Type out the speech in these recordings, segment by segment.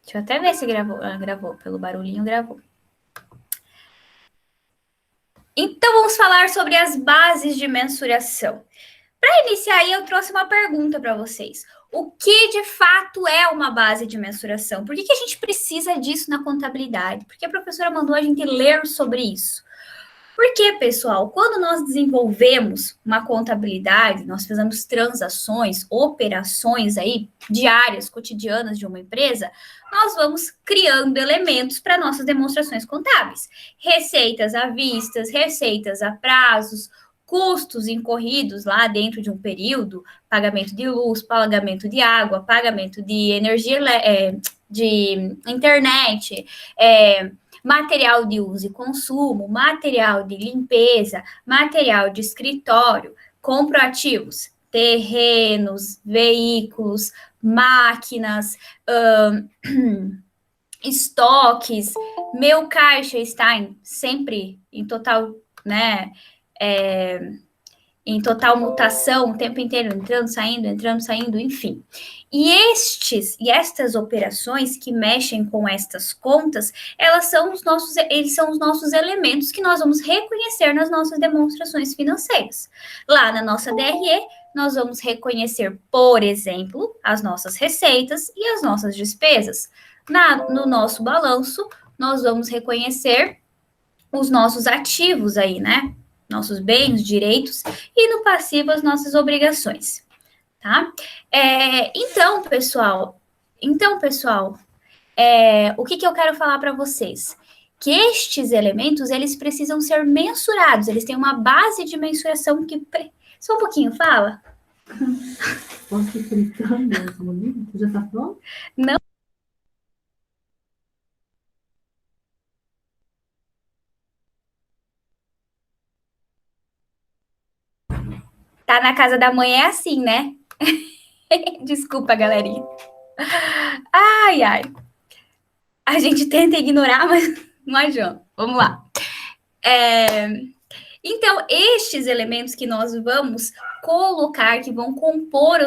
Deixa eu até ver se gravou. Ah, gravou, pelo barulhinho gravou. Então, vamos falar sobre as bases de mensuração. Para iniciar aí, eu trouxe uma pergunta para vocês. O que de fato é uma base de mensuração? Por que, que a gente precisa disso na contabilidade? Porque a professora mandou a gente ler sobre isso. Porque, pessoal, quando nós desenvolvemos uma contabilidade, nós fazemos transações, operações aí diárias, cotidianas de uma empresa, nós vamos criando elementos para nossas demonstrações contábeis. Receitas à vista, receitas a prazos, custos incorridos lá dentro de um período, pagamento de luz, pagamento de água, pagamento de energia, de internet, material de uso e consumo, material de limpeza, material de escritório, compro ativos, terrenos, veículos, máquinas, estoques, meu caixa está sempre em total, né? Em total mutação, o tempo inteiro entrando, saindo, enfim. E estas operações que mexem com estas contas, eles são os nossos elementos que nós vamos reconhecer nas nossas demonstrações financeiras. Lá na nossa DRE, nós vamos reconhecer, por exemplo, as nossas receitas e as nossas despesas. No nosso balanço, nós vamos reconhecer os nossos ativos aí, né? Nossos bens, direitos, e no passivo as nossas obrigações, tá? Então, pessoal, o que eu quero falar para vocês? Que estes elementos, eles precisam ser mensurados, eles têm uma base de mensuração que... Só um pouquinho, fala. Posso ir fritando essa bonita? Já tá pronto? Não. Tá na casa da mãe é assim, né? Desculpa, galerinha. Ai, ai. A gente tenta ignorar, mas não adianta. Vamos lá. Então, estes elementos que nós vamos colocar, que vão compor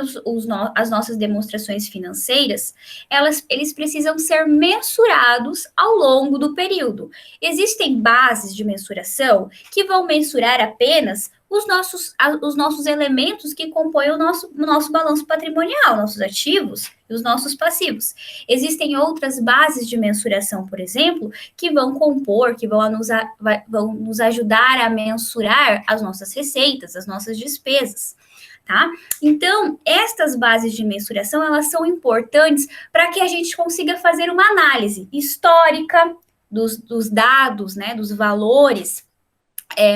as nossas demonstrações financeiras, eles precisam ser mensurados ao longo do período. Existem bases de mensuração que vão mensurar apenas os nossos elementos que compõem o nosso balanço patrimonial, nossos ativos e os nossos passivos. Existem outras bases de mensuração, por exemplo, que vão compor, que vão nos ajudar a mensurar as nossas receitas, as nossas despesas. Tá? Então, estas bases de mensuração, elas são importantes para que a gente consiga fazer uma análise histórica dos dados, né, dos valores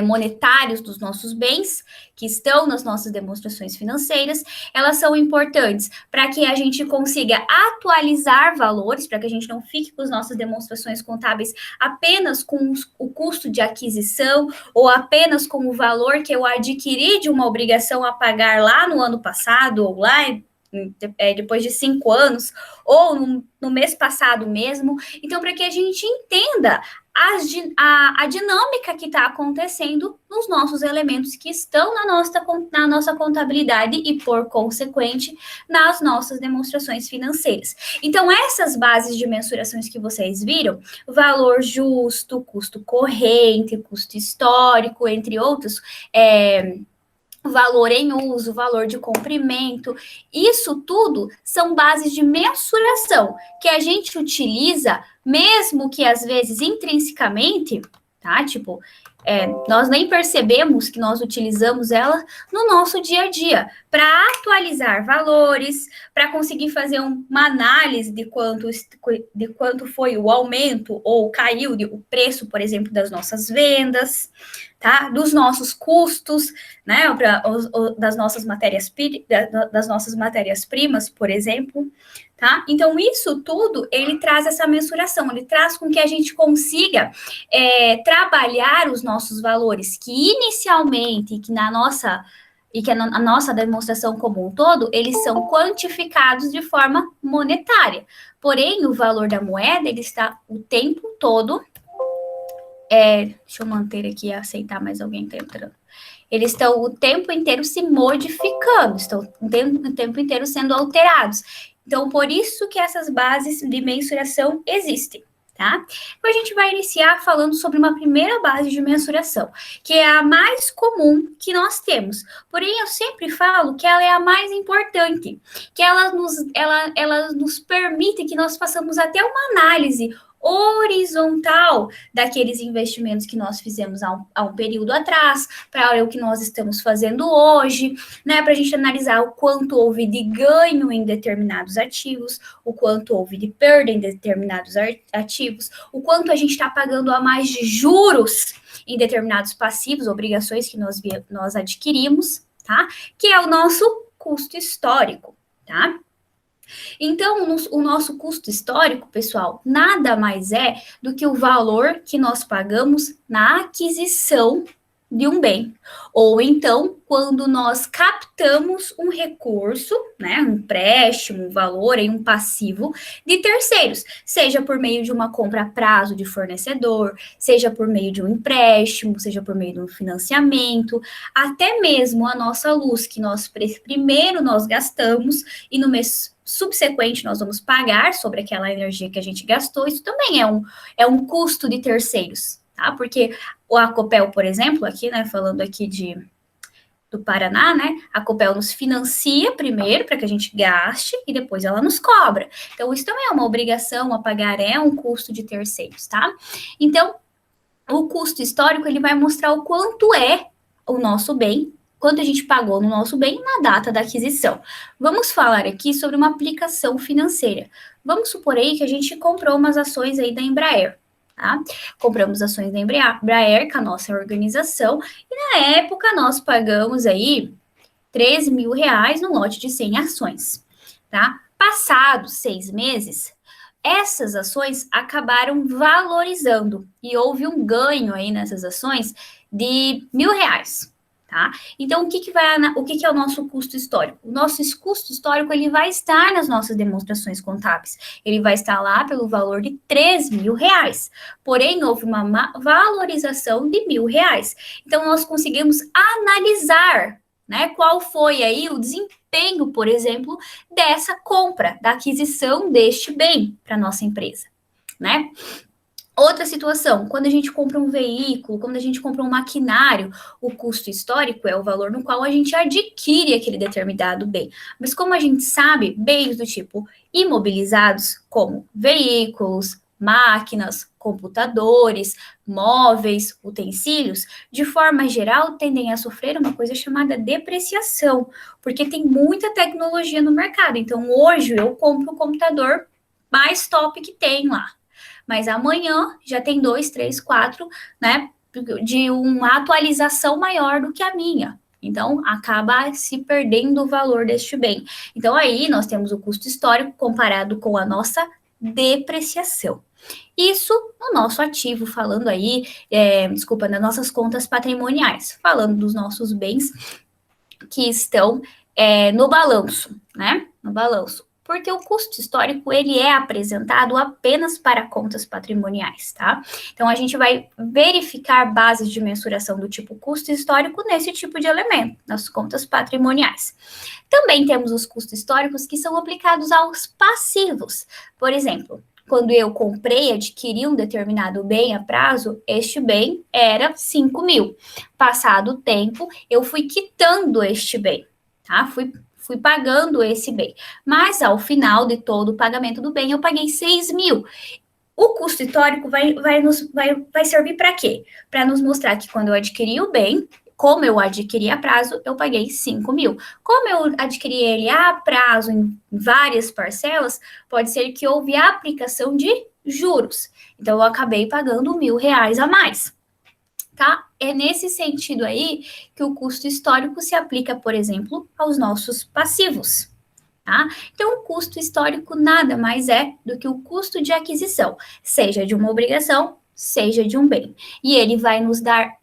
monetários dos nossos bens, que estão nas nossas demonstrações financeiras, elas são importantes para que a gente consiga atualizar valores, para que a gente não fique com as nossas demonstrações contábeis apenas com o custo de aquisição ou apenas com o valor que eu adquiri de uma obrigação a pagar lá no ano passado ou lá depois de 5 anos, ou no mês passado mesmo. Então, para que a gente entenda a dinâmica que está acontecendo nos nossos elementos que estão na nossa contabilidade e, por consequente, nas nossas demonstrações financeiras. Então, essas bases de mensurações que vocês viram, valor justo, custo corrente, custo histórico, entre outros, valor em uso, valor de comprimento, isso tudo são bases de mensuração que a gente utiliza, mesmo que às vezes intrinsecamente, tá? Tipo, nós nem percebemos que nós utilizamos ela no nosso dia a dia para atualizar valores, para conseguir fazer uma análise de quanto foi o aumento ou caiu o preço, por exemplo, das nossas vendas, tá? Dos nossos custos, né? Das nossas matérias-primas, por exemplo. Tá? Então, isso tudo, ele traz essa mensuração, ele traz com que a gente consiga trabalhar os nossos valores, que inicialmente, a nossa demonstração como um todo, eles são quantificados de forma monetária. Porém, o valor da moeda, ele está o tempo todo... deixa eu manter aqui e aceitar mais alguém que está entrando. Eles estão o tempo inteiro se modificando, estão o tempo inteiro sendo alterados. Então, por isso que essas bases de mensuração existem, tá? Então, a gente vai iniciar falando sobre uma primeira base de mensuração, que é a mais comum que nós temos. Porém, eu sempre falo que ela é a mais importante, que ela nos permite que nós façamos até uma análise horizontal daqueles investimentos que nós fizemos há um período atrás, para o que nós estamos fazendo hoje, né? Para a gente analisar o quanto houve de ganho em determinados ativos, o quanto houve de perda em determinados ativos, o quanto a gente está pagando a mais de juros em determinados passivos, obrigações que nós adquirimos, tá? Que é o nosso custo histórico, tá? Então, o nosso custo histórico, pessoal, nada mais é do que o valor que nós pagamos na aquisição de um bem. Ou então, quando nós captamos um recurso, né, um empréstimo, um valor, um passivo de terceiros, seja por meio de uma compra a prazo de fornecedor, seja por meio de um empréstimo, seja por meio de um financiamento, até mesmo a nossa luz que primeiro nós gastamos e no mês subsequente nós vamos pagar sobre aquela energia que a gente gastou, isso também é um custo de terceiros, tá? Porque a Copel, por exemplo, aqui, né, falando aqui do Paraná, né, a Copel nos financia primeiro para que a gente gaste e depois ela nos cobra. Então, isso também é uma obrigação a pagar, é um custo de terceiros, tá? Então, o custo histórico, ele vai mostrar o quanto é o nosso bem, quanto a gente pagou no nosso bem na data da aquisição. Vamos falar aqui sobre uma aplicação financeira. Vamos supor aí que a gente comprou umas ações aí da Embraer, tá? Compramos ações da Embraer com a nossa organização e na época nós pagamos aí 13 mil reais no lote de 100 ações, tá? Passados 6 meses, essas ações acabaram valorizando e houve um ganho aí nessas ações de R$ 1.000. Tá? Então, o que é o nosso custo histórico? O nosso custo histórico ele vai estar nas nossas demonstrações contábeis. Ele vai estar lá pelo valor de 3 mil reais. Porém, houve uma valorização de R$ 1.000. Então, nós conseguimos analisar, né, qual foi aí o desempenho, por exemplo, dessa compra, da aquisição deste bem para nossa empresa, né? Outra situação, quando a gente compra um veículo, quando a gente compra um maquinário, o custo histórico é o valor no qual a gente adquire aquele determinado bem. Mas como a gente sabe, bens do tipo imobilizados, como veículos, máquinas, computadores, móveis, utensílios, de forma geral, tendem a sofrer uma coisa chamada depreciação, porque tem muita tecnologia no mercado. Então, hoje eu compro o computador mais top que tem lá. Mas amanhã já tem 2, 3, 4, né, de uma atualização maior do que a minha. Então, acaba se perdendo o valor deste bem. Então, aí nós temos o custo histórico comparado com a nossa depreciação. Isso no nosso ativo, falando aí, nas nossas contas patrimoniais, falando dos nossos bens que estão no balanço, né, no balanço. Porque o custo histórico, ele é apresentado apenas para contas patrimoniais, tá? Então, a gente vai verificar bases de mensuração do tipo custo histórico nesse tipo de elemento, nas contas patrimoniais. Também temos os custos históricos que são aplicados aos passivos. Por exemplo, quando eu comprei, adquiri um determinado bem a prazo, este bem era 5 mil. Passado o tempo, eu fui quitando este bem, tá? Fui pagando esse bem. Mas, ao final de todo o pagamento do bem, eu paguei 6 mil. O custo histórico vai servir para quê? Para nos mostrar que quando eu adquiri o bem, como eu adquiri a prazo, eu paguei 5 mil. Como eu adquiri ele a prazo em várias parcelas, pode ser que houve aplicação de juros. Então, eu acabei pagando R$ 1.000 a mais. Tá? É nesse sentido aí que o custo histórico se aplica, por exemplo, aos nossos passivos. Tá? Então, o custo histórico nada mais é do que o custo de aquisição, seja de uma obrigação, seja de um bem. E ele vai nos dar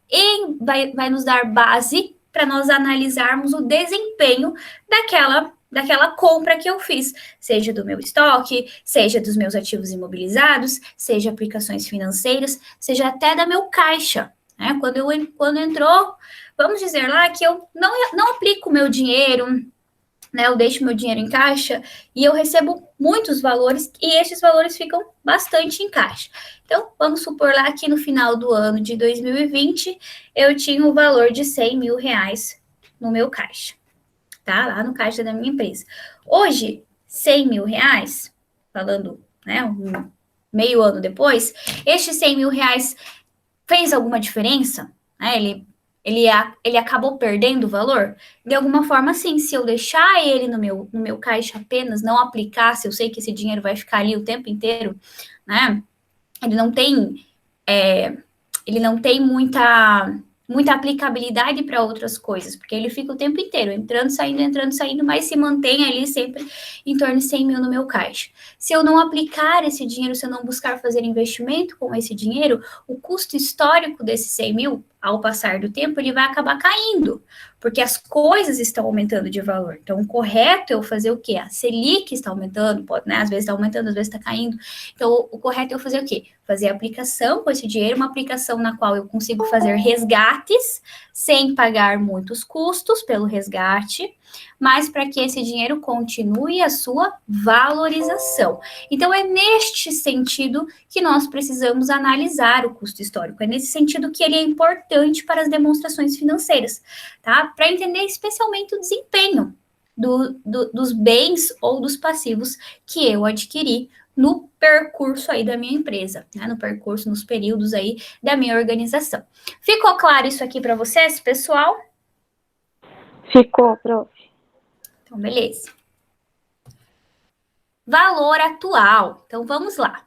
base para nós analisarmos o desempenho daquela compra que eu fiz, seja do meu estoque, seja dos meus ativos imobilizados, seja aplicações financeiras, seja até da meu caixa. Né? Quando entrou, vamos dizer lá que eu não aplico o meu dinheiro né? Eu deixo meu dinheiro em caixa e eu recebo muitos valores e estes valores ficam bastante em caixa. Então, vamos supor lá que no final do ano de 2020 eu tinha o valor de 100 mil reais no meu caixa, tá? Lá no caixa da minha empresa. Hoje, 100 mil reais, falando, né, meio ano depois, estes 100 mil reais fez alguma diferença? Né? Ele acabou perdendo o valor? De alguma forma, sim. Se eu deixar ele no meu caixa apenas, não aplicar, se eu sei que esse dinheiro vai ficar ali o tempo inteiro, né? Ele não tem, é, ele não tem muita aplicabilidade para outras coisas, porque ele fica o tempo inteiro entrando, saindo, mas se mantém ali sempre em torno de 100 mil no meu caixa. Se eu não aplicar esse dinheiro, se eu não buscar fazer investimento com esse dinheiro, o custo histórico desses 100 mil, ao passar do tempo, ele vai acabar caindo, porque as coisas estão aumentando de valor. Então, o correto é eu fazer o quê? A Selic está aumentando, pode, né? Às vezes está aumentando, às vezes está caindo. Então, o correto é eu fazer o quê? Fazer aplicação com esse dinheiro, uma aplicação na qual eu consigo fazer resgates sem pagar muitos custos pelo resgate, mas para que esse dinheiro continue a sua valorização. Então, é neste sentido que nós precisamos analisar o custo histórico. É nesse sentido que ele é importante para as demonstrações financeiras, tá? Para entender especialmente o desempenho dos bens ou dos passivos que eu adquiri no percurso aí da minha empresa, né? No percurso, nos períodos aí da minha organização. Ficou claro isso aqui para vocês, pessoal? Ficou, prof. Então, beleza. Valor atual. Então, vamos lá.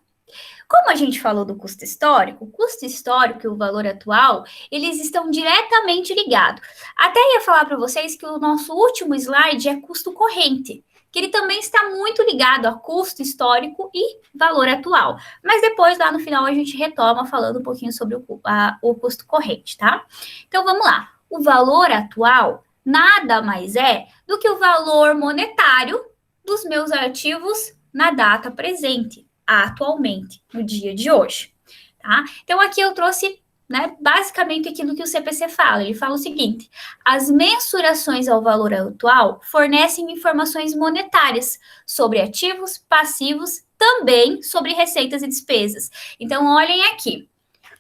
Como a gente falou do custo histórico, o custo histórico e o valor atual, eles estão diretamente ligados. Até ia falar para vocês que o nosso último slide é custo corrente, que ele também está muito ligado a custo histórico e valor atual. Mas depois, lá no final, a gente retoma falando um pouquinho sobre o custo corrente, tá? Então, vamos lá. O valor atual nada mais é do que o valor monetário dos meus ativos na data presente, atualmente, no dia de hoje, tá? Então, aqui eu trouxe, né, basicamente aquilo que o CPC fala. Ele fala o seguinte: as mensurações ao valor atual fornecem informações monetárias sobre ativos, passivos, também sobre receitas e despesas. Então, olhem aqui.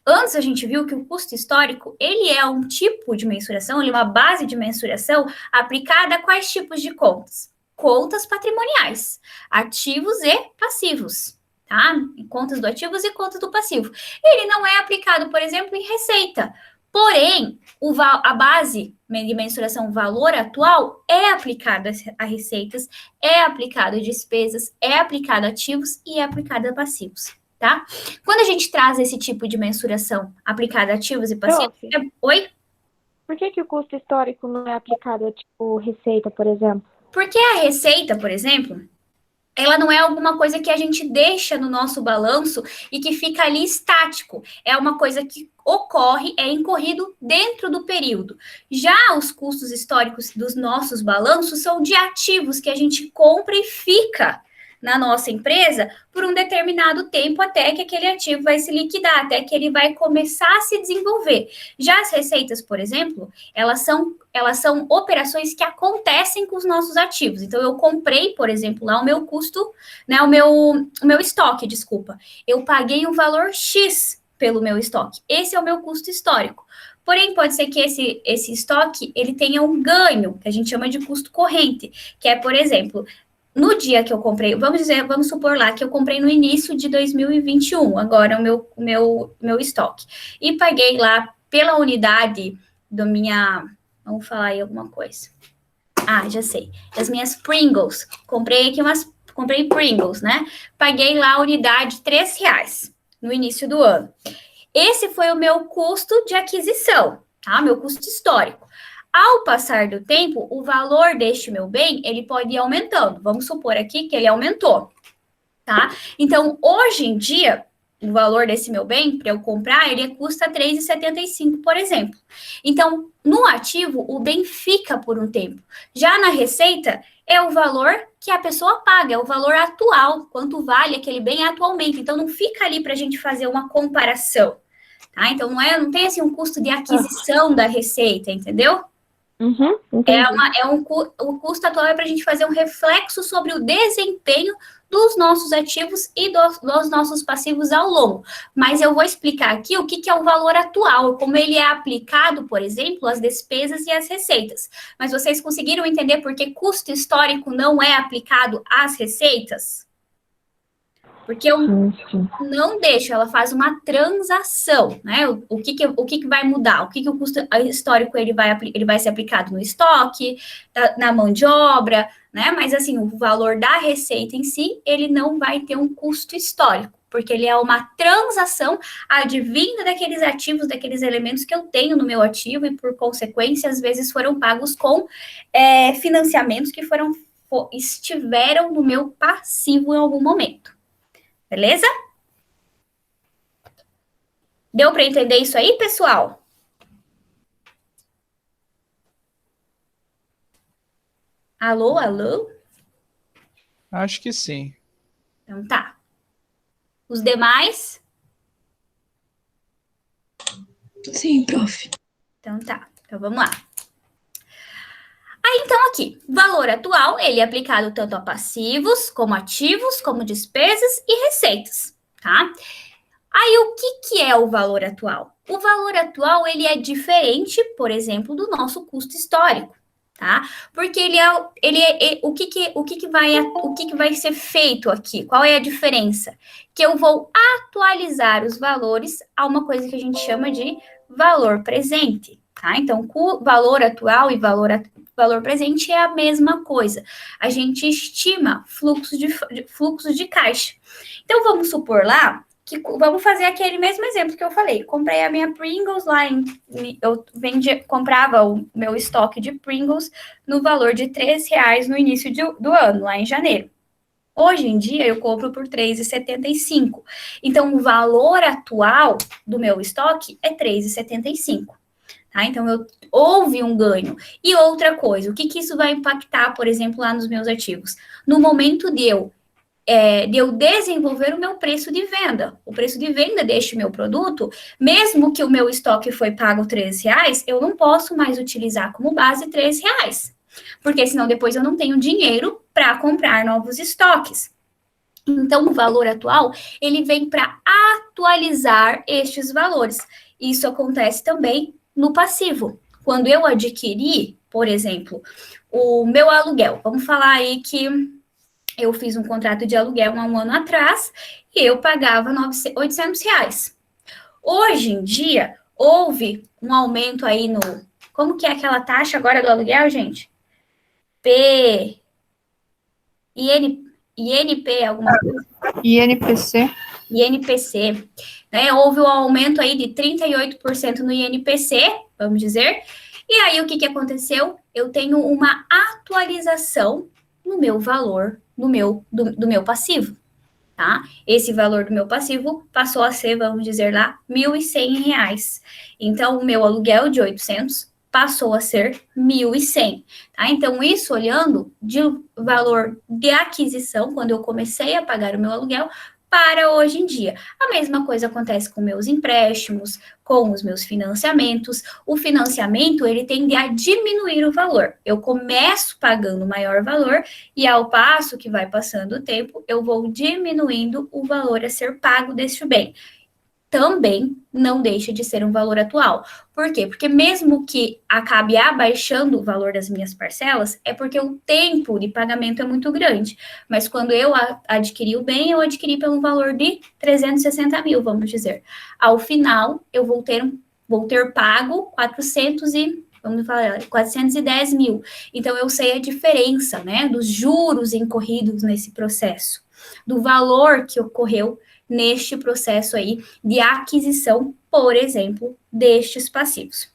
Antes a gente viu que o custo histórico, ele é um tipo de mensuração, ele é uma base de mensuração aplicada a quais tipos de contas? Contas patrimoniais, ativos e passivos, tá? Contas do ativos e contas do passivo. Ele não é aplicado, por exemplo, em receita. Porém, a base de mensuração valor atual é aplicada a receitas, é aplicada a despesas, é aplicada a ativos e é aplicada a passivos, tá? Quando a gente traz esse tipo de mensuração aplicada a ativos e passivos... Oi? Por que o custo histórico não é aplicado a, tipo, receita, por exemplo? Porque a receita, por exemplo, ela não é alguma coisa que a gente deixa no nosso balanço e que fica ali estático. É uma coisa que ocorre, é incorrido dentro do período. Já os custos históricos dos nossos balanços são de ativos que a gente compra e fica na nossa empresa por um determinado tempo até que aquele ativo vai se liquidar, até que ele vai começar a se desenvolver. Já as receitas, por exemplo, elas são operações que acontecem com os nossos ativos. Então, eu comprei, por exemplo, lá o meu custo, né, o meu estoque, desculpa. Eu paguei um valor X pelo meu estoque. Esse é o meu custo histórico. Porém, pode ser que esse estoque, ele tenha um ganho, que a gente chama de custo corrente, que é, por exemplo, no dia que eu comprei, vamos supor lá que eu comprei no início de 2021, agora o meu estoque, e paguei lá pela unidade do minha, vamos falar aí alguma coisa. Ah, já sei, as minhas Pringles, comprei Pringles, né? Paguei lá a unidade R$3 no início do ano. Esse foi o meu custo de aquisição, tá? Meu custo histórico. Ao passar do tempo, o valor deste meu bem, ele pode ir aumentando. Vamos supor aqui que ele aumentou, tá? Então, hoje em dia, o valor desse meu bem, para eu comprar, ele custa R$3,75, por exemplo. Então, no ativo, o bem fica por um tempo. Já na receita, é o valor que a pessoa paga, é o valor atual, quanto vale aquele bem atualmente. Então, não fica ali para a gente fazer uma comparação, tá? Então, não tem assim um custo de aquisição da receita, entendeu? Entendi. O custo atual é para a gente fazer um reflexo sobre o desempenho dos nossos ativos e dos nossos passivos ao longo. Mas eu vou explicar aqui o que é o valor atual, como ele é aplicado, por exemplo, às despesas e às receitas. Mas vocês conseguiram entender por que custo histórico não é aplicado às receitas? Porque eu não deixo, ela faz uma transação, né? O que vai mudar? O que o custo histórico ele vai ser aplicado no estoque, na mão de obra, né? Mas assim, o valor da receita em si, ele não vai ter um custo histórico, porque ele é uma transação advinda daqueles ativos, daqueles elementos que eu tenho no meu ativo e, por consequência, às vezes foram pagos com financiamentos que estiveram no meu passivo em algum momento. Beleza? Deu para entender isso aí, pessoal? Alô, alô? Acho que sim. Então tá. Os demais? Sim, prof. Então tá. Então vamos lá. Aí, então, aqui, valor atual, ele é aplicado tanto a passivos, como ativos, como despesas e receitas, tá? Aí, o que é o valor atual? O valor atual, ele é diferente, por exemplo, do nosso custo histórico, tá? Porque o que vai ser feito aqui? Qual é a diferença? Que eu vou atualizar os valores a uma coisa que a gente chama de valor presente, tá? Então, valor atual e valor presente é a mesma coisa. A gente estima fluxos de caixa. Então, vamos supor lá vamos fazer aquele mesmo exemplo que eu falei. Comprei a minha Pringles lá comprava o meu estoque de Pringles no valor de R$3 no início do ano, lá em janeiro. Hoje em dia, eu compro por R$3,75. Então, o valor atual do meu estoque é R$3,75. Tá? Então, houve um ganho. E outra coisa, o que isso vai impactar, por exemplo, lá nos meus ativos? No momento de eu desenvolver o meu preço de venda. O preço de venda deste meu produto, mesmo que o meu estoque foi pago R$3, eu não posso mais utilizar como base R$3, porque senão depois eu não tenho dinheiro para comprar novos estoques. Então, o valor atual, ele vem para atualizar estes valores. Isso acontece também no passivo. Quando eu adquiri, por exemplo, o meu aluguel, vamos falar aí que eu fiz um contrato de aluguel há um ano atrás e eu pagava R$800. Hoje em dia, houve um aumento aí no... Como que é aquela taxa agora do aluguel, gente? INP, alguma coisa? INPC. INPC. Né? Houve um aumento aí de 38% no INPC, vamos dizer. E aí, o que aconteceu? Eu tenho uma atualização no meu valor do meu passivo, tá? Esse valor do meu passivo passou a ser, vamos dizer lá, R$1.100. Então, o meu aluguel de 800 passou a ser 1.100, tá? Então, isso olhando de valor de aquisição, quando eu comecei a pagar o meu aluguel, para hoje em dia. A mesma coisa acontece com meus empréstimos, com os meus financiamentos. O financiamento, ele tende a diminuir o valor. Eu começo pagando maior valor e ao passo que vai passando o tempo, eu vou diminuindo o valor a ser pago deste bem. Também não deixa de ser um valor atual. Por quê? Porque mesmo que acabe abaixando o valor das minhas parcelas, é porque o tempo de pagamento é muito grande. Mas quando eu adquiri o bem, eu adquiri pelo valor de 360 mil, vamos dizer. Ao final, eu vou ter pago 410 mil. Então, eu sei a diferença, né, dos juros incorridos nesse processo, do valor que ocorreu neste processo aí de aquisição, por exemplo, destes passivos.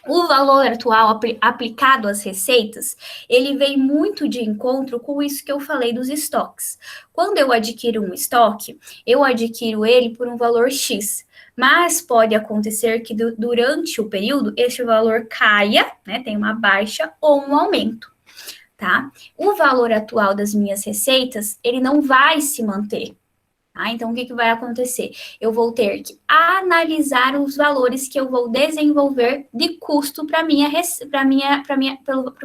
O valor atual aplicado às receitas, ele vem muito de encontro com isso que eu falei dos estoques. Quando eu adquiro um estoque, eu adquiro ele por um valor X, mas pode acontecer que durante o período este valor caia, né, tem uma baixa ou um aumento, tá? O valor atual das minhas receitas, ele não vai se manter. Tá? Então, o que vai acontecer? Eu vou ter que analisar os valores que eu vou desenvolver de custo para o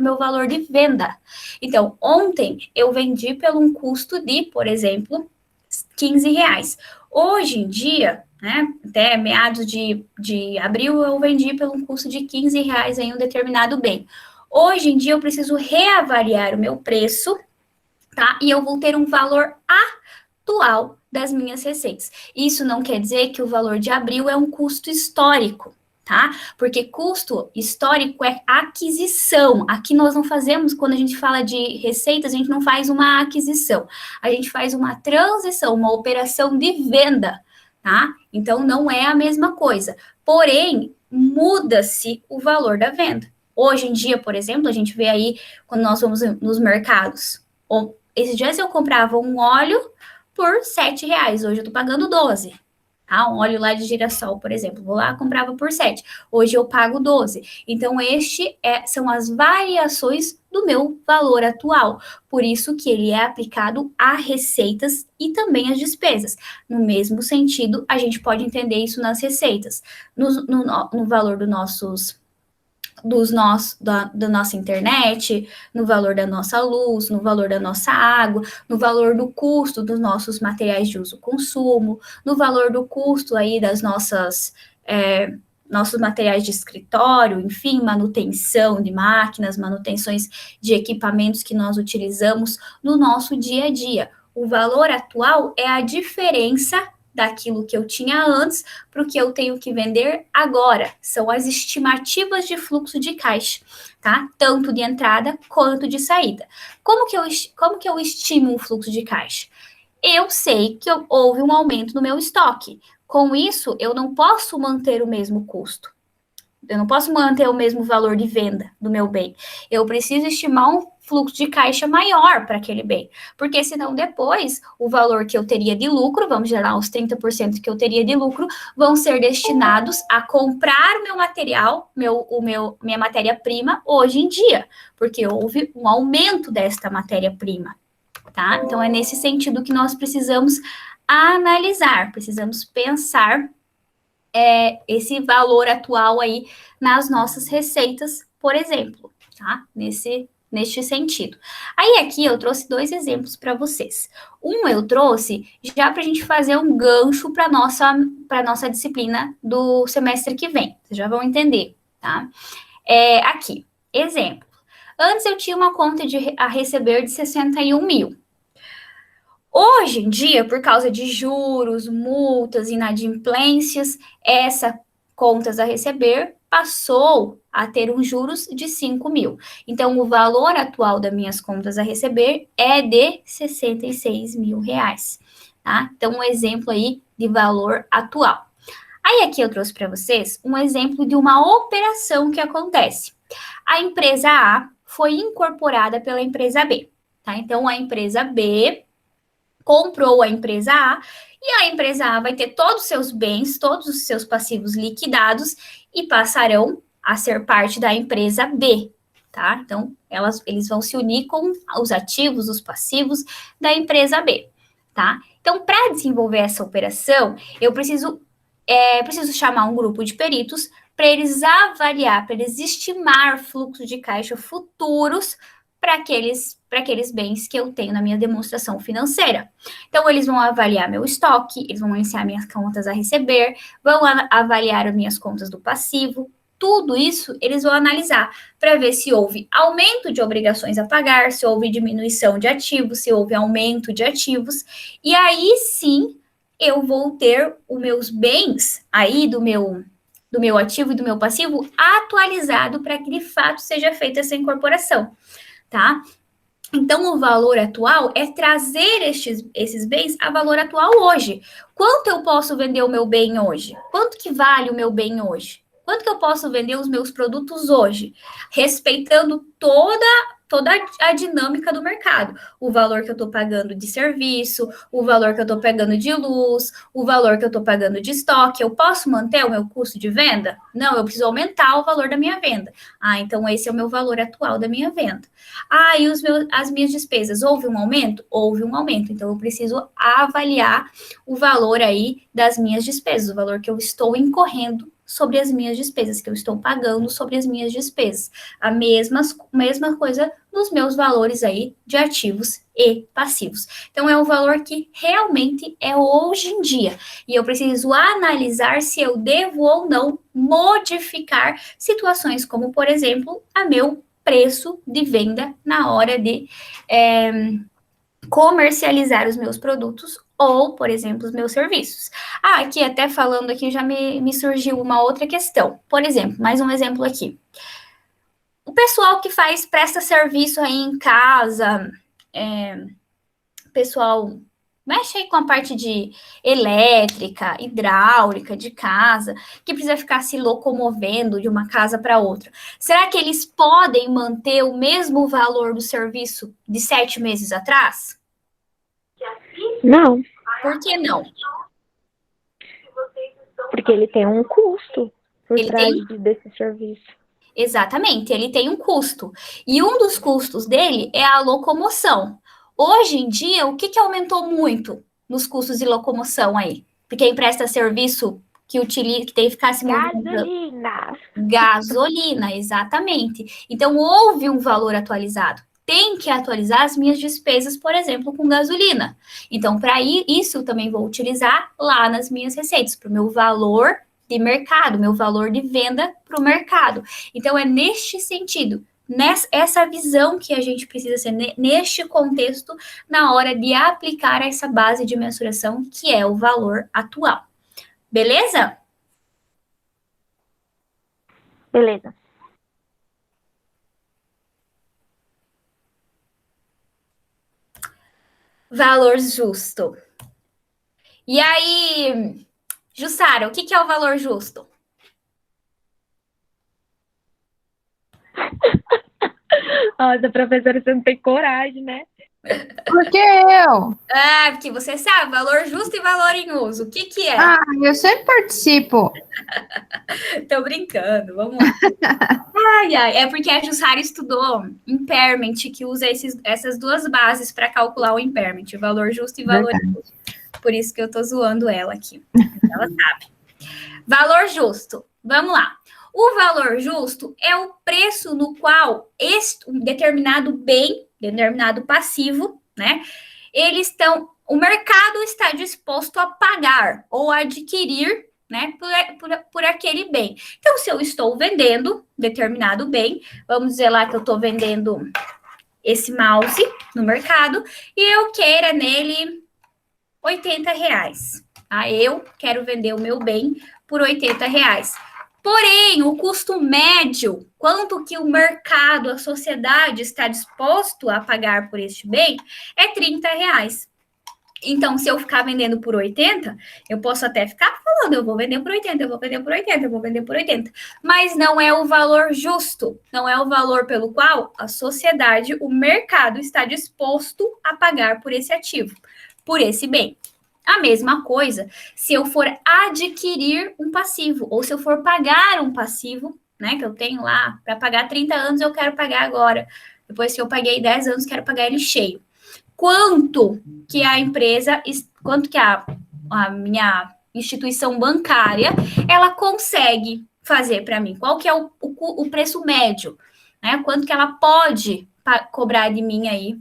meu valor de venda. Então, ontem eu vendi pelo um custo de, por exemplo, R$ 15. Hoje em dia, né, até meados de abril, eu vendi pelo um custo de R$ 15 em um determinado bem. Hoje em dia, eu preciso reavaliar o meu preço, tá? E eu vou ter um valor atual das minhas receitas. Isso não quer dizer que o valor de abril é um custo histórico, tá? Porque custo histórico é aquisição. Aqui nós não fazemos, quando a gente fala de receitas, a gente não faz uma aquisição. A gente faz uma transição, uma operação de venda, tá? Então, não é a mesma coisa. Porém, muda-se o valor da venda. Hoje em dia, por exemplo, a gente vê aí, quando nós vamos nos mercados, esses dias eu comprava um óleo por R$ 7, hoje eu tô pagando 12. Tá? Um óleo lá de girassol, por exemplo, vou lá, comprava por 7. Hoje eu pago 12. Então, são as variações do meu valor atual. Por isso que ele é aplicado a receitas e também às despesas. No mesmo sentido, a gente pode entender isso nas receitas. No valor da nossa internet, no valor da nossa luz, no valor da nossa água, no valor do custo dos nossos materiais de uso e consumo, no valor do custo aí das nossos materiais de escritório, enfim, manutenção de máquinas, manutenções de equipamentos que nós utilizamos no nosso dia a dia. O valor atual é a diferença daquilo que eu tinha antes para o que eu tenho que vender agora. São as estimativas de fluxo de caixa, tá? Tanto de entrada quanto de saída. Como que eu estimo o fluxo de caixa? Eu sei que houve um aumento no meu estoque. Com isso, eu não posso manter o mesmo custo. Eu não posso manter o mesmo valor de venda do meu bem. Eu preciso estimar um fluxo de caixa maior para aquele bem. Porque senão depois o valor que eu teria de lucro, vamos gerar os 30% que eu teria de lucro, vão ser destinados a comprar o meu material, minha matéria-prima hoje em dia. Porque houve um aumento desta matéria-prima. Tá? Então é nesse sentido que nós precisamos analisar, precisamos pensar esse valor atual aí nas nossas receitas, por exemplo, tá? Neste sentido. Aí aqui eu trouxe 2 exemplos para vocês. Um eu trouxe já para a gente fazer um gancho para nossa disciplina do semestre que vem. Vocês já vão entender, tá? Aqui, exemplo. Antes eu tinha uma conta a receber de 61 mil. Hoje em dia, por causa de juros, multas, inadimplências, essa contas a receber passou a ter uns juros de 5 mil. Então, o valor atual das minhas contas a receber é de 66 mil reais. Tá? Então, um exemplo aí de valor atual. Aí, aqui eu trouxe para vocês um exemplo de uma operação que acontece. A empresa A foi incorporada pela empresa B. Tá? Então, a empresa B comprou a empresa A, e a empresa A vai ter todos os seus bens, todos os seus passivos liquidados e passarão a ser parte da empresa B, tá? Então, eles vão se unir com os ativos, os passivos da empresa B, tá? Então, para desenvolver essa operação, eu preciso chamar um grupo de peritos para eles avaliar, para eles estimar fluxo de caixa futuros para aqueles bens que eu tenho na minha demonstração financeira. Então, eles vão avaliar meu estoque, eles vão iniciar minhas contas a receber, vão avaliar as minhas contas do passivo, tudo isso eles vão analisar para ver se houve aumento de obrigações a pagar, se houve diminuição de ativos, se houve aumento de ativos, e aí sim eu vou ter os meus bens aí do meu ativo e do meu passivo atualizado para que de fato seja feita essa incorporação. Tá? Então, o valor atual é trazer esses bens a valor atual hoje. Quanto eu posso vender o meu bem hoje? Quanto que vale o meu bem hoje? Quanto que eu posso vender os meus produtos hoje? Respeitando toda toda a dinâmica do mercado. O valor que eu estou pagando de serviço, o valor que eu estou pagando de luz, o valor que eu estou pagando de estoque. Eu posso manter o meu custo de venda? Não, eu preciso aumentar o valor da minha venda. Ah, então esse é o meu valor atual da minha venda. Ah, e as minhas despesas, houve um aumento? Houve um aumento. Então, eu preciso avaliar o valor aí das minhas despesas, o valor que eu estou incorrendo sobre as minhas despesas, que eu estou pagando sobre as minhas despesas. A mesma coisa nos meus valores aí de ativos e passivos. Então, é um valor que realmente é hoje em dia. E eu preciso analisar se eu devo ou não modificar situações como, por exemplo, a meu preço de venda na hora de comercializar os meus produtos ou, por exemplo, os meus serviços. Ah, aqui até falando aqui já me surgiu uma outra questão. Por exemplo, mais um exemplo aqui. O pessoal que presta serviço aí em casa, pessoal mexe aí com a parte de elétrica, hidráulica de casa, que precisa ficar se locomovendo de uma casa para outra. Será que eles podem manter o mesmo valor do serviço de 7 meses atrás? Não, Por que não? porque ele tem um custo por Ele trás tem? desse serviço. Exatamente, ele tem um custo. E um dos custos dele é a locomoção. Hoje em dia, o que aumentou muito nos custos de locomoção aí? Porque quem presta serviço que tem que ficar se movendo. Gasolina! Gasolina, exatamente. Então, houve um valor atualizado. Tem que atualizar as minhas despesas, por exemplo, com gasolina. Então, para isso, eu também vou utilizar lá nas minhas receitas, para o meu valor de mercado, meu valor de venda para o mercado. Então, é neste sentido, essa visão que a gente precisa ser neste contexto, na hora de aplicar essa base de mensuração, que é o valor atual. Beleza? Beleza. Valor justo. E aí, Jussara, o que é o valor justo? Nossa, professora, você não tem coragem, né? Por que eu? Ah, porque você sabe, valor justo e valor em uso. O que é? Ah, eu sempre participo. Tô brincando, vamos lá. Ai, é porque a Jussara estudou impairment, que usa essas duas bases para calcular o impairment, o valor justo e valor em uso. Por isso que eu tô zoando ela aqui. Ela sabe. Valor justo. Vamos lá. O valor justo é o preço no qual um determinado bem, determinado passivo, né? O mercado está disposto a pagar ou adquirir, né, por aquele bem. Então, se eu estou vendendo determinado bem, vamos dizer lá que eu estou vendendo esse mouse no mercado e eu queira nele R$80. Tá? Eu quero vender o meu bem por R$80. Porém, o custo médio, quanto que o mercado, a sociedade está disposto a pagar por este bem, é R$30. Então, se eu ficar vendendo por 80, eu posso até ficar falando, eu vou vender por 80, eu vou vender por 80, eu vou vender por 80. Mas não é o valor justo, não é o valor pelo qual a sociedade, o mercado está disposto a pagar por esse ativo, por esse bem. A mesma coisa se eu for adquirir um passivo, ou se eu for pagar um passivo, né, que eu tenho lá, para pagar 30 anos, eu quero pagar agora. Depois que eu paguei 10 anos, quero pagar ele cheio. Quanto que a empresa, quanto que a minha instituição bancária, ela consegue fazer para mim? Qual que é o preço médio? Né? Quanto que ela pode cobrar de mim aí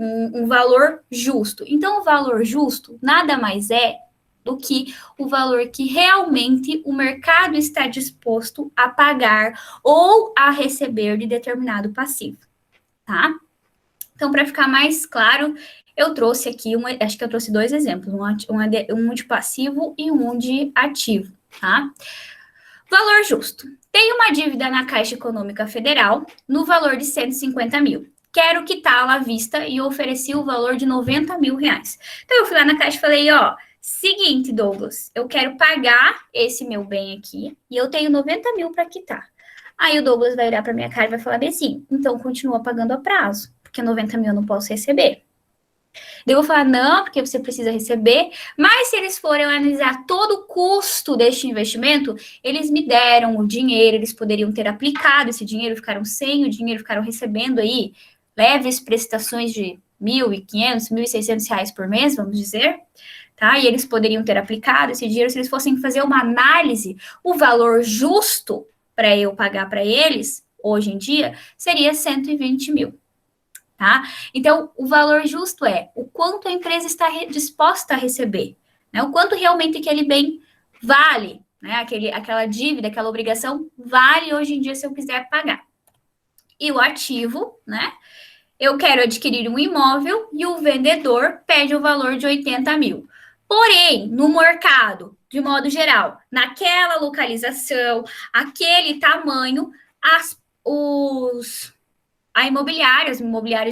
um valor justo? Então, o valor justo nada mais é do que o valor que realmente o mercado está disposto a pagar ou a receber de determinado passivo, tá? Então, para ficar mais claro, eu trouxe aqui, acho que eu trouxe 2 exemplos, um de passivo e um de ativo, tá? Valor justo. Tenho uma dívida na Caixa Econômica Federal no valor de 150 mil. Quero quitá-la à vista e ofereci o valor de 90 mil reais. Então, eu fui lá na Caixa e falei, ó, seguinte, Douglas, eu quero pagar esse meu bem aqui e eu tenho 90 mil para quitar. Aí o Douglas vai olhar para minha cara e vai falar bem assim, então continua pagando a prazo, porque 90 mil eu não posso receber. Daí eu vou falar, não, porque você precisa receber, mas se eles forem analisar todo o custo deste investimento, eles me deram o dinheiro, eles poderiam ter aplicado esse dinheiro, ficaram sem o dinheiro, ficaram recebendo aí leves prestações de R$ 1.500, R$ 1.600 por mês, vamos dizer, tá? E eles poderiam ter aplicado esse dinheiro se eles fossem fazer uma análise, o valor justo para eu pagar para eles, hoje em dia, seria 120 mil. Tá? Então, o valor justo é o quanto a empresa está disposta a receber, né? O quanto realmente aquele bem vale, né? Aquela dívida, aquela obrigação vale hoje em dia se eu quiser pagar. E o ativo, né? Eu quero adquirir um imóvel e o vendedor pede o valor de 80 mil. Porém, no mercado, de modo geral, naquela localização, aquele tamanho, as imobiliárias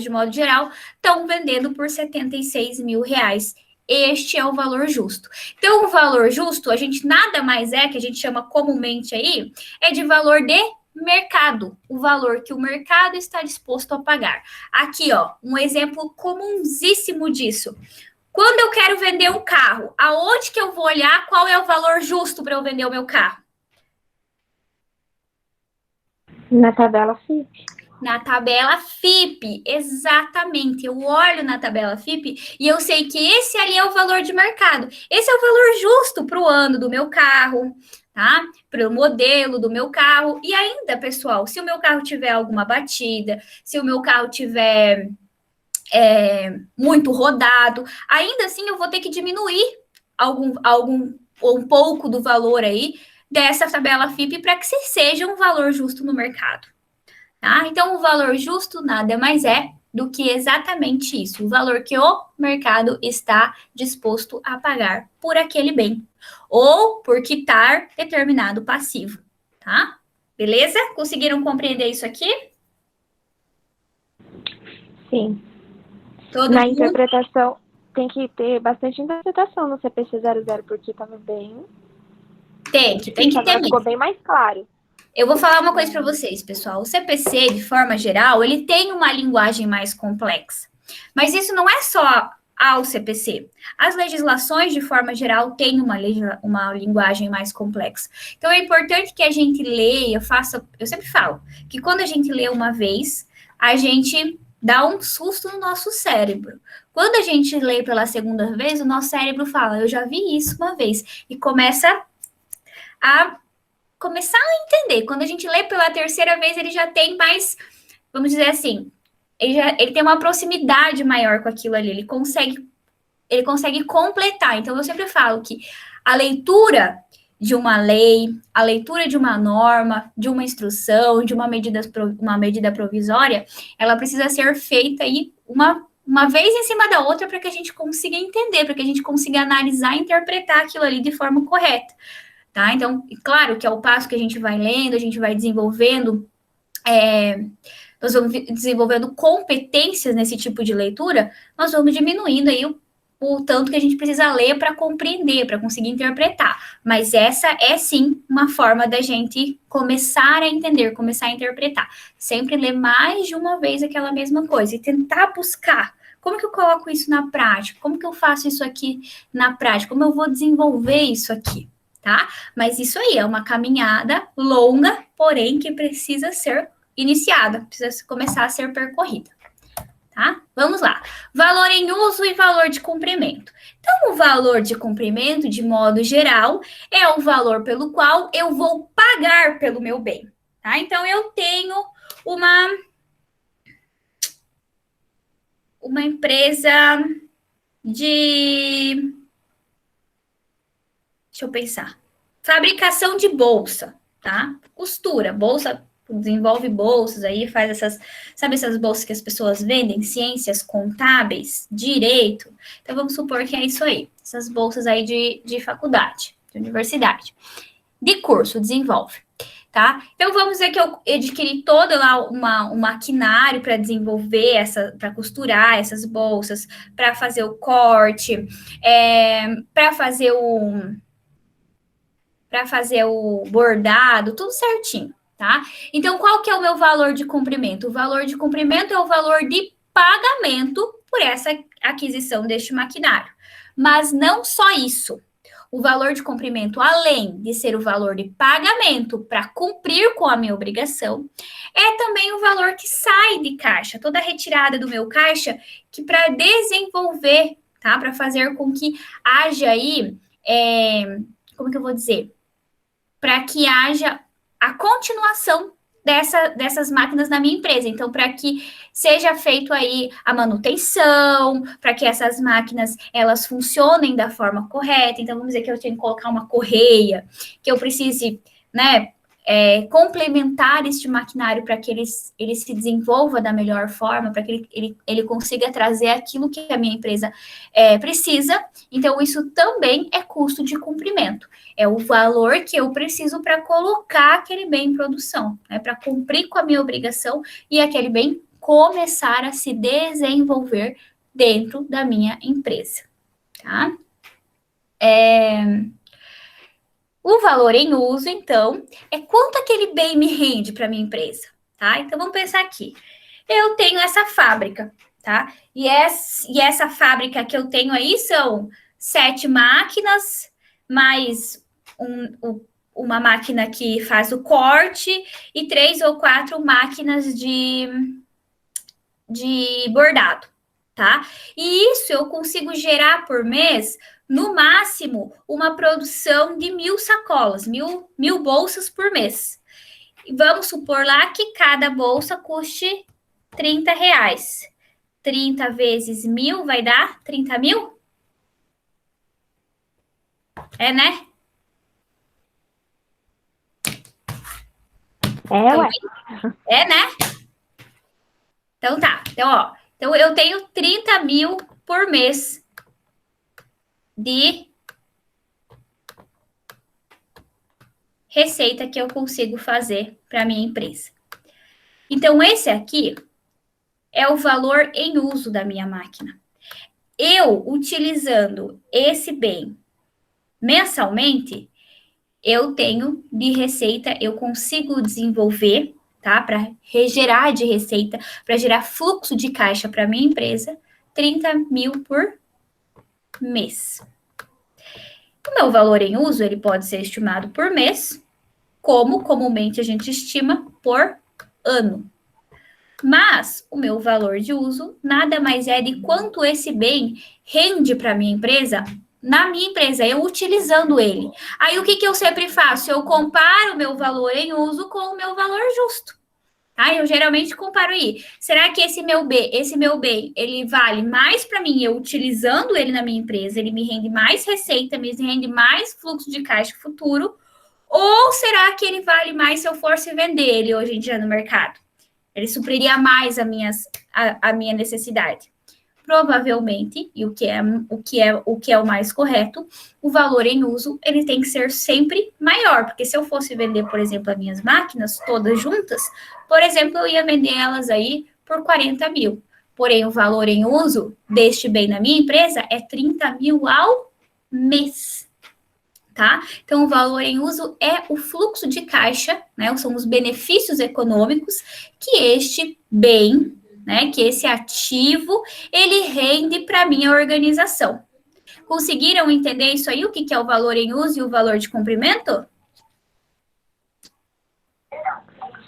de modo geral, estão vendendo por 76 mil reais. Este é o valor justo. Então, o valor justo, a gente nada mais é, que a gente chama comumente aí, é de valor de mercado, o valor que o mercado está disposto a pagar. Aqui, ó, um exemplo comunsíssimo disso. Quando eu quero vender um carro, aonde que eu vou olhar qual é o valor justo para eu vender o meu carro? Na tabela FIP. Na tabela FIP, exatamente. Eu olho na tabela FIP e eu sei que esse ali é o valor de mercado. Esse é o valor justo para o ano do meu carro, tá? Para o modelo do meu carro. E ainda, pessoal, se o meu carro tiver alguma batida, se o meu carro tiver muito rodado, ainda assim eu vou ter que diminuir um pouco do valor aí dessa tabela FIP para que seja um valor justo no mercado. Tá? Então, o valor justo nada mais é do que exatamente isso, o valor que o mercado está disposto a pagar por aquele bem, ou por quitar determinado passivo, tá? Beleza? Conseguiram compreender isso aqui? Sim. Todo Na mundo? interpretação, tem que ter bastante interpretação no CPC 00, porque estava bem... Tem que ter Agora ficou mesmo. bem mais claro. Eu vou falar uma coisa para vocês, pessoal. O CPC, de forma geral, ele tem uma linguagem mais complexa. Mas isso não é só ao CPC. As legislações, de forma geral, têm uma linguagem mais complexa. Então, é importante que a gente leia, Eu sempre falo que quando a gente lê uma vez, a gente dá um susto no nosso cérebro. Quando a gente lê pela segunda vez, o nosso cérebro fala, eu já vi isso uma vez. E começa a entender. Quando a gente lê pela terceira vez, ele já tem mais, vamos dizer assim, ele tem uma proximidade maior com aquilo ali, ele consegue completar. Então, eu sempre falo que a leitura de uma lei, a leitura de uma norma, de uma instrução, de uma medida provisória, ela precisa ser feita aí uma vez em cima da outra para que a gente consiga entender, para que a gente consiga analisar e interpretar aquilo ali de forma correta. Tá? Então, claro que ao passo que a gente vai lendo, a gente vai desenvolvendo, nós vamos desenvolvendo competências nesse tipo de leitura, nós vamos diminuindo aí o tanto que a gente precisa ler para compreender, para conseguir interpretar. Mas essa é sim uma forma da gente começar a entender, começar a interpretar. Sempre ler mais de uma vez aquela mesma coisa e tentar buscar. Como que eu coloco isso na prática? Como que eu faço isso aqui na prática? Como eu vou desenvolver isso aqui? Tá? Mas isso aí é uma caminhada longa, porém que precisa ser iniciada, precisa começar a ser percorrida. Tá? Vamos lá. Valor em uso e valor de cumprimento. Então, o valor de cumprimento, de modo geral, é o valor pelo qual eu vou pagar pelo meu bem. Tá? Então, eu tenho uma empresa de... Deixa eu pensar. Fabricação de bolsa, tá? Costura, bolsa, desenvolve bolsas aí, faz essas bolsas que as pessoas vendem? Ciências contábeis, direito. Então, vamos supor que é isso aí. Essas bolsas aí de faculdade, de universidade. De curso, desenvolve, tá? Então, vamos dizer que eu adquiri todo lá um maquinário para desenvolver para costurar essas bolsas, para fazer o corte, para fazer o bordado, tudo certinho, tá? Então, qual que é o meu valor de cumprimento? O valor de cumprimento é o valor de pagamento por essa aquisição deste maquinário. Mas não só isso. O valor de cumprimento, além de ser o valor de pagamento para cumprir com a minha obrigação, é também o valor que sai de caixa, toda a retirada do meu caixa, que para desenvolver, tá? Para fazer com que haja aí, como que eu vou dizer? Para que haja a continuação dessas máquinas na minha empresa. Então, para que seja feito aí a manutenção, para que essas máquinas, elas funcionem da forma correta. Então, vamos dizer que eu tenho que colocar uma correia, que eu precise, né, complementar este maquinário para que ele se desenvolva da melhor forma, para que ele consiga trazer aquilo que a minha empresa precisa. Então, isso também é custo de cumprimento. É o valor que eu preciso para colocar aquele bem em produção, né, para cumprir com a minha obrigação e aquele bem começar a se desenvolver dentro da minha empresa, tá? O valor em uso, então, é quanto aquele bem me rende para minha empresa, tá? Então, vamos pensar aqui. Eu tenho essa fábrica, tá? E essa fábrica que eu tenho aí são 7 máquinas, mais uma máquina que faz o corte e 3 ou 4 máquinas de bordado, tá? E isso eu consigo gerar por mês, no máximo, uma produção de 1.000 sacolas, 1.000 bolsas por mês. E vamos supor lá que cada bolsa custe R$30. 30 vezes 1.000 vai dar 30 mil? Né? Ué. Né? Então tá. Então, ó. Então, eu tenho 30 mil por mês de receita que eu consigo fazer para minha empresa. Então, esse aqui é o valor em uso da minha máquina. Eu, utilizando esse bem mensalmente, eu tenho de receita, eu consigo desenvolver, tá? Para regerar de receita, para gerar fluxo de caixa para minha empresa, 30 mil por mês. O meu valor em uso, ele pode ser estimado por mês, como comumente a gente estima por ano. Mas o meu valor de uso nada mais é de quanto esse bem rende para minha empresa, na minha empresa, eu utilizando ele. Aí o que eu sempre faço? Eu comparo o meu valor em uso com o meu valor justo. Tá? Eu geralmente comparo aí. Será que esse meu bem, ele vale mais para mim eu utilizando ele na minha empresa? Ele me rende mais receita, me rende mais fluxo de caixa futuro? Ou será que ele vale mais se eu fosse vender ele hoje em dia no mercado? Ele supriria mais a minha necessidade. Provavelmente, e o que é o mais correto, o valor em uso, ele tem que ser sempre maior, porque se eu fosse vender, por exemplo, as minhas máquinas todas juntas, por exemplo, eu ia vender elas aí por 40 mil. Porém, o valor em uso deste bem na minha empresa é 30 mil ao mês, tá? Então, o valor em uso é o fluxo de caixa, né? São os benefícios econômicos que este bem, né, que esse ativo, ele rende para a minha organização. Conseguiram entender isso aí? O que é o valor em uso e o valor de cumprimento?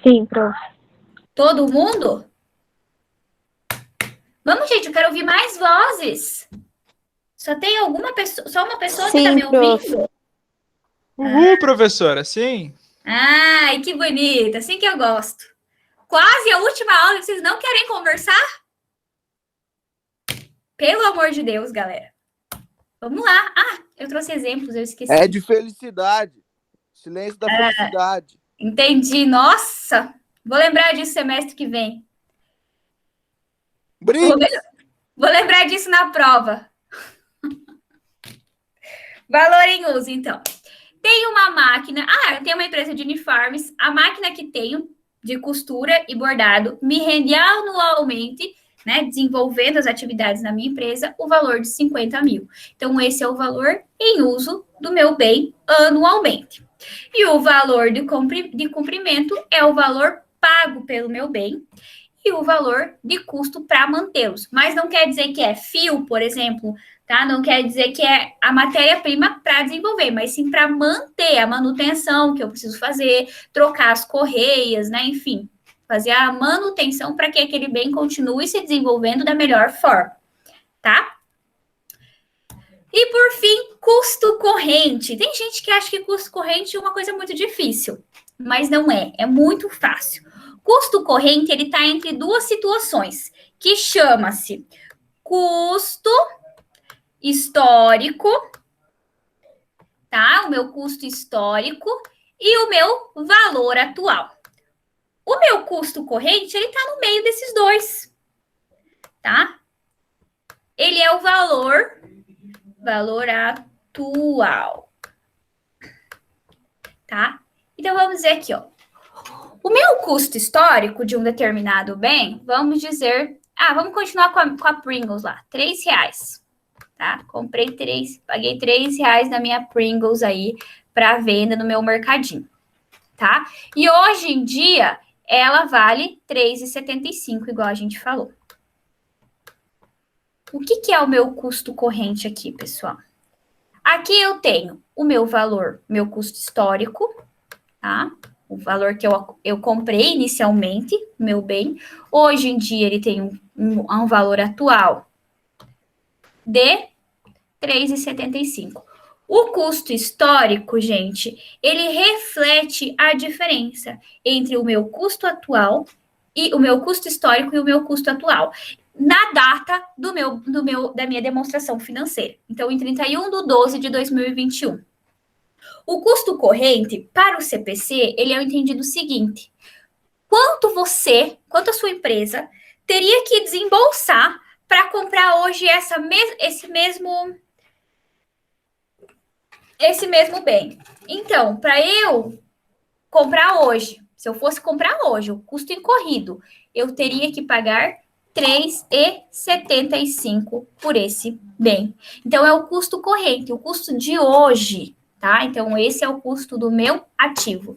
Sim, prof. Todo mundo? Vamos, gente, eu quero ouvir mais vozes. Só tem uma pessoa que está me ouvindo? Uhul, professora, sim. Ai, que bonito, assim que eu gosto. Quase a última aula, vocês não querem conversar? Pelo amor de Deus, galera. Vamos lá. Ah, eu trouxe exemplos, eu esqueci. É de felicidade. Silêncio da felicidade. Entendi. Nossa, vou lembrar disso semestre que vem. Vou lembrar disso na prova. Valor em uso, então. Tem uma máquina. Eu tenho uma empresa de uniformes. A máquina que tenho de costura e bordado me rende anualmente, né, desenvolvendo as atividades na minha empresa, o valor de 50 mil. Então, esse é o valor em uso do meu bem anualmente. E o valor de cumprimento é o valor pago pelo meu bem e o valor de custo para mantê-los. Mas não quer dizer que é fio, por exemplo, tá? Não quer dizer que é a matéria-prima para desenvolver, mas sim para manter a manutenção que eu preciso fazer, trocar as correias, né? Enfim, fazer a manutenção para que aquele bem continue se desenvolvendo da melhor forma, tá? E, por fim, custo corrente. Tem gente que acha que custo corrente é uma coisa muito difícil, mas não é. É muito fácil. Custo corrente, ele está entre duas situações, que chama-se custo histórico, tá? O meu custo histórico e o meu valor atual. O meu custo corrente, ele está no meio desses dois, tá? Ele é o valor atual, tá? Então, vamos dizer aqui, ó. O meu custo histórico de um determinado bem, vamos dizer... vamos continuar com a Pringles lá. R$3, tá? Comprei paguei R$3 na minha Pringles aí para venda no meu mercadinho, tá? E hoje em dia, ela vale R$3,75, igual a gente falou. O que é o meu custo corrente aqui, pessoal? Aqui eu tenho o meu valor, meu custo histórico, tá? O valor que eu comprei inicialmente, meu bem. Hoje em dia ele tem um valor atual de R$3,75. O custo histórico, gente, ele reflete a diferença entre o meu custo atual e o meu custo histórico e o meu custo atual na data da minha demonstração financeira. Então, em 31/12/2021. O custo corrente, para o CPC, ele é o entendido seguinte: quanto a sua empresa, teria que desembolsar para comprar hoje esse mesmo bem. Então, para eu comprar hoje, se eu fosse comprar hoje, o custo incorrido, eu teria que pagar R$3,75 por esse bem. Então, é o custo corrente, o custo de hoje, tá? Então, esse é o custo do meu ativo.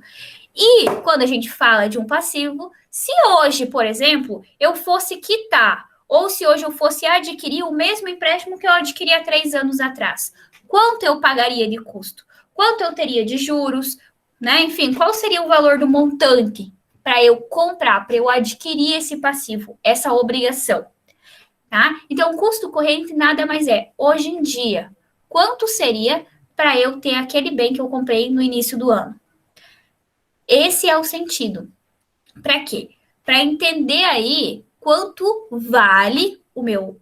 E quando a gente fala de um passivo, se hoje, por exemplo, eu fosse quitar, ou se hoje eu fosse adquirir o mesmo empréstimo que eu adquiri há 3 anos atrás, quanto eu pagaria de custo? Quanto eu teria de juros? Né? Enfim, qual seria o valor do montante para eu comprar, para eu adquirir esse passivo, essa obrigação? Tá? Então, o custo corrente nada mais é, hoje em dia, quanto seria para eu ter aquele bem que eu comprei no início do ano? Esse é o sentido. Para quê? Para entender aí quanto vale o meu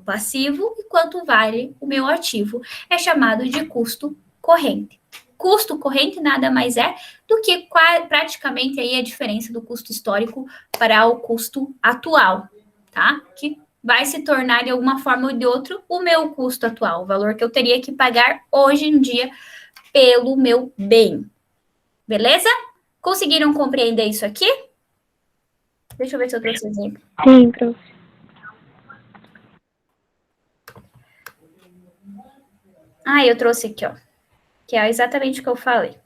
passivo e quanto vale o meu ativo. É chamado de custo corrente. Custo corrente nada mais é do que praticamente aí a diferença do custo histórico para o custo atual, tá? Que vai se tornar de alguma forma ou de outra o meu custo atual, o valor que eu teria que pagar hoje em dia pelo meu bem. Beleza? Conseguiram compreender isso aqui? Deixa eu ver se eu trouxe exemplo. Sim, prof. Eu trouxe aqui, ó. Que é exatamente o que eu falei.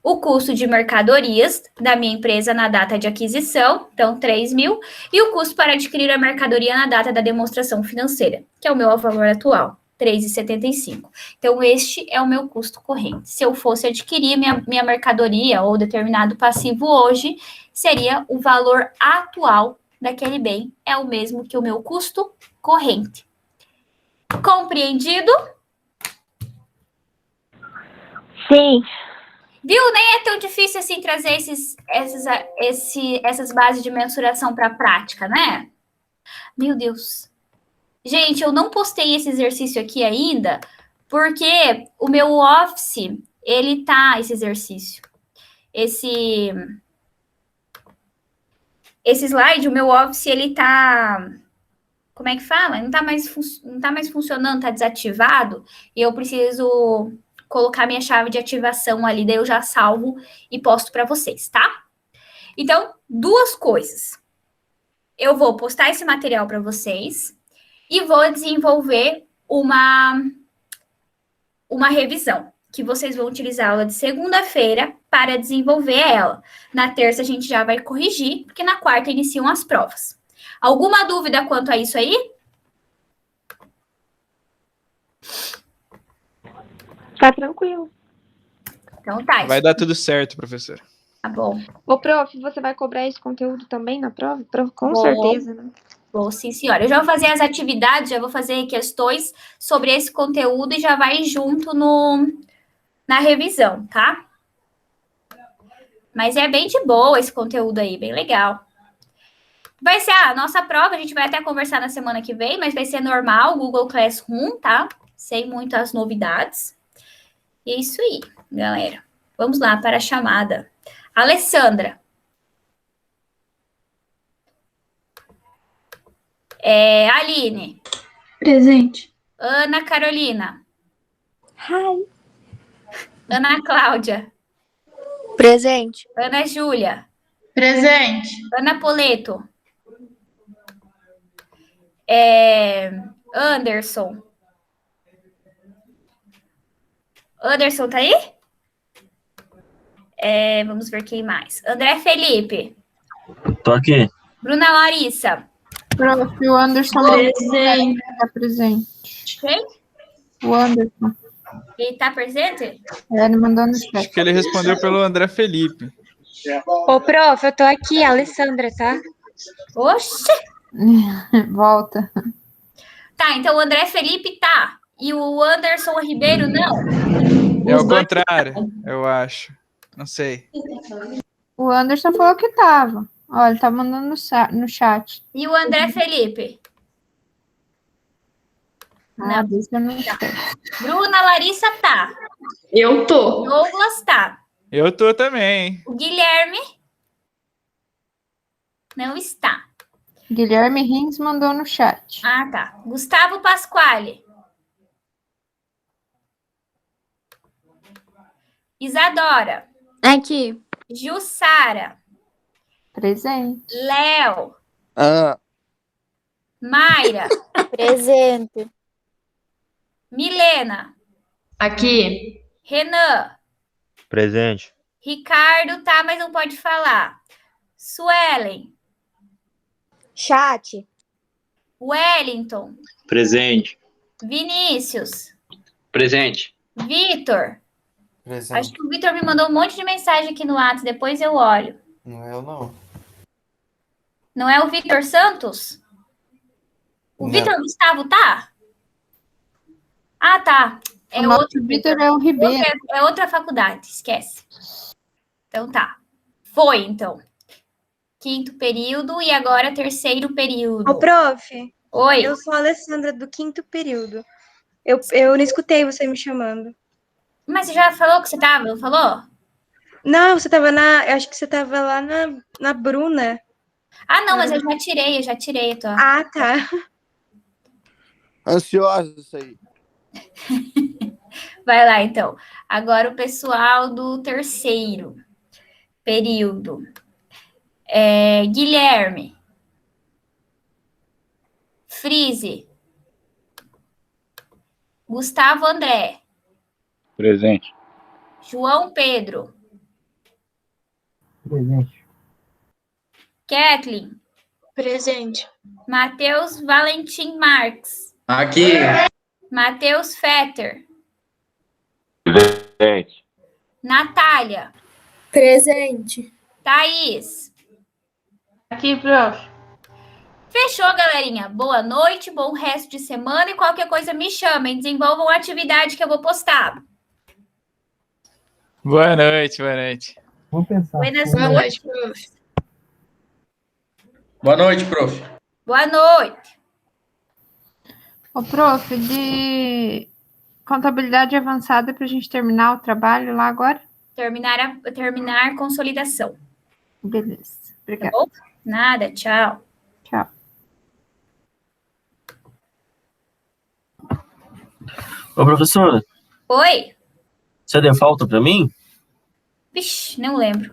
O custo de mercadorias da minha empresa na data de aquisição, então 3 mil, e o custo para adquirir a mercadoria na data da demonstração financeira, que é o meu valor atual, R$3,75. Então, este é o meu custo corrente. Se eu fosse adquirir minha mercadoria ou determinado passivo hoje, seria o valor atual daquele bem, é o mesmo que o meu custo corrente. Compreendido? Sim. Viu? Nem é tão difícil assim trazer essas bases de mensuração para a prática, né? Meu Deus. Gente, eu não postei esse exercício aqui ainda, porque o meu Office, ele tá, esse exercício, esse slide, o meu Office, ele tá, como é que fala? Não tá mais funcionando, tá desativado, e eu preciso colocar minha chave de ativação ali, daí eu já salvo e posto para vocês, tá? Então, 2 coisas. Eu vou postar esse material para vocês e vou desenvolver uma revisão, que vocês vão utilizar a aula de segunda-feira para desenvolver ela. Na terça a gente já vai corrigir, porque na quarta iniciam as provas. Alguma dúvida quanto a isso aí? Tá tranquilo. Então tá, Vai dar tudo certo, professor. tá bom. Ô, prof, você vai cobrar esse conteúdo também na prova? Com Vou. certeza, né? Bom, sim, senhora. Eu já vou fazer as atividades, já vou fazer questões sobre esse conteúdo e já vai junto na revisão, tá? Mas é bem de boa esse conteúdo aí, bem legal. Vai ser a nossa prova, a gente vai até conversar na semana que vem, mas vai ser normal, Google Classroom, tá? Sem muitas novidades. E é isso aí, galera. Vamos lá para a chamada. Alessandra. Aline. Presente. Ana Carolina. Hi. Ana Cláudia. Presente. Ana Júlia. Presente. Ana Poleto. Anderson. Anderson tá aí? Vamos ver quem mais. André Felipe. Tô aqui. Bruna Larissa. Prof, o Anderson Presente. tá presente. Quem? O Anderson. Ele tá presente? Ele mandou no Acho chat. que ele respondeu pelo André Felipe. Ô, prof, eu tô aqui, Alessandra, tá? Oxe! Volta. Tá, então o André Felipe tá. E o Anderson Ribeiro não. É Os o dois contrário, eu acho. Não sei. O Anderson falou que tava. Olha, ele tá mandando no chat. E o André Felipe? Ah, deixa eu não sei. Bruna Larissa tá. Eu tô. Douglas tá. Eu tô também, hein? O Guilherme não está. Guilherme Rins mandou no chat. Ah, tá. Gustavo Pasquale. Isadora. Aqui. Jussara. Presente. Léo. Ah, Mayra. Presente. Milena. Aqui. Renan. Presente. Ricardo tá, mas não pode falar. Suelen. Chat. Wellington. Presente. Vinícius. Presente. Vitor. Presente. Acho que o Vitor me mandou um monte de mensagem aqui no WhatsApp, depois eu olho. Não é eu, não. Não é o Vitor Santos? O Não. Vitor Gustavo tá? Ah, tá. É O nosso outro Vitor é o Ribeiro. É outra faculdade, esquece. Então tá. Foi, então. Quinto período e agora terceiro período. Ô, prof, Oi. eu sou a Alessandra do quinto período. Eu não escutei você me chamando. Mas você já falou que você tava, não falou? Não, você tava eu acho que você tava lá na Bruna. Ah, não, mas eu já tirei. Tô. Ah, tá. ansiosa isso aí. Vai lá, então. Agora o pessoal do terceiro período. Guilherme. Frise. Gustavo André. Presente. João Pedro. Presente. Kathleen. Presente. Matheus Valentim Marques. Aqui. Matheus Fetter. Presente. Natália. Presente. Thaís. Aqui, prof. Fechou, galerinha. Boa noite, bom resto de semana e qualquer coisa me chamem. Desenvolvam a atividade que eu vou postar. Boa noite, boa noite. Vamos pensar. Buenas Boa noites. noite, prof. Boa noite, prof. Boa noite. Ô, prof, de contabilidade avançada para a gente terminar o trabalho lá agora? Terminar consolidação. Beleza. Tá Obrigada. bom? Nada, tchau. Tchau. Ô, professora, Oi? você deu falta pra mim? Vixe, não lembro.